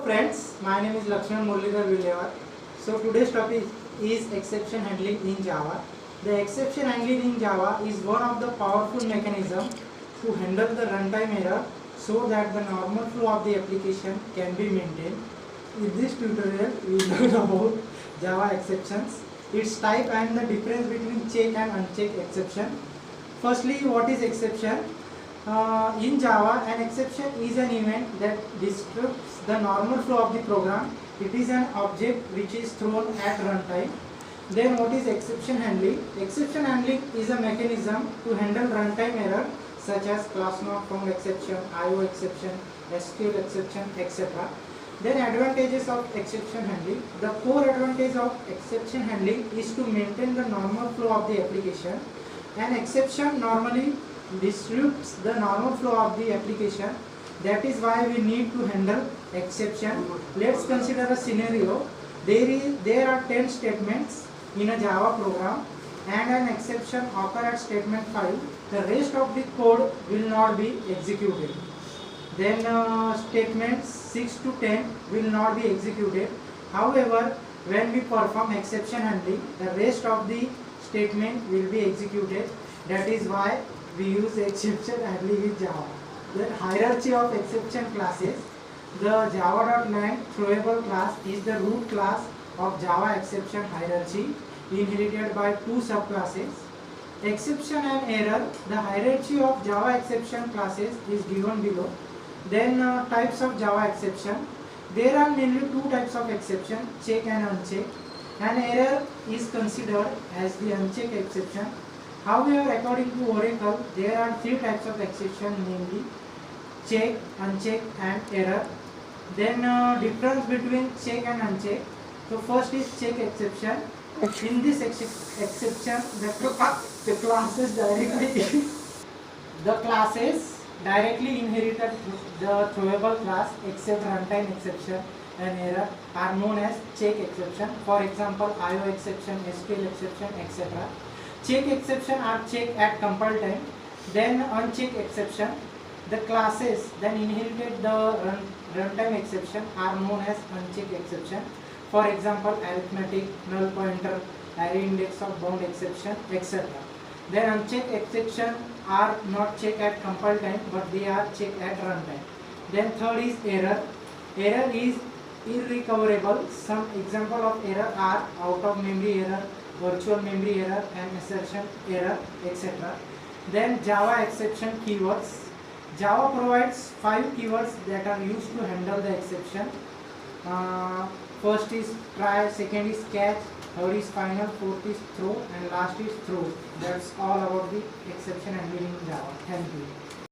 Friends, my name is Lakshman Muralidhar Villewar. So today's topic is exception handling in Java. The exception handling in Java is one of the powerful mechanism to handle the runtime error so that the normal flow of the application can be maintained. In this tutorial, we learn about Java exceptions, its type and the difference between check and uncheck exception. Firstly, what is exception? In Java, an exception is an event that disrupts the normal flow of the program. It is an object which is thrown at runtime. Then what is exception handling? Exception handling is a mechanism to handle runtime error such as class not found exception, IO exception, SQL exception, etc. Then advantages of exception handling. The core advantage of exception handling is to maintain the normal flow of the application. An exception normally disrupts the normal flow of the application. That is why we need to handle exception. Let's consider a scenario. There are 10 statements in a Java program and an exception occurs at statement 5. The rest of the code will not be executed. Then statements 6 to 10 will not be executed. However, when we perform exception handling, the rest of the statement will be executed. That is why we use exception handling in Java. The hierarchy of exception classes. The java.lang throwable class is the root class of Java exception hierarchy, inherited by two subclasses. Exception and error. The hierarchy of Java exception classes is given below. Then types of Java exception. There are mainly two types of exception, check and uncheck. An error is considered as the unchecked exception. However, according to Oracle, there are three types of exception, namely check, uncheck and error. Then difference between check and uncheck. So first is check exception. In this exception, the classes directly the classes directly inherited the throwable class except runtime exception and error are known as check exception. For example, IO exception, SQL exception, etc. Check exception are check at compile time. Then uncheck exception. The classes then inherited the runtime exception are known as uncheck exception. For example, arithmetic, null pointer, array index of bound exception, etc. Then uncheck exception are not check at compile time, but they are check at runtime. Then third is error. Error is irrecoverable. Some example of error are out of memory error, virtual memory error and assertion error, etc. Then Java exception keywords. Java provides 5 keywords that are used to handle the exception. First is try, second is catch, third is final, fourth is throw and last is throw. That's all about the exception handling in Java. Thank you.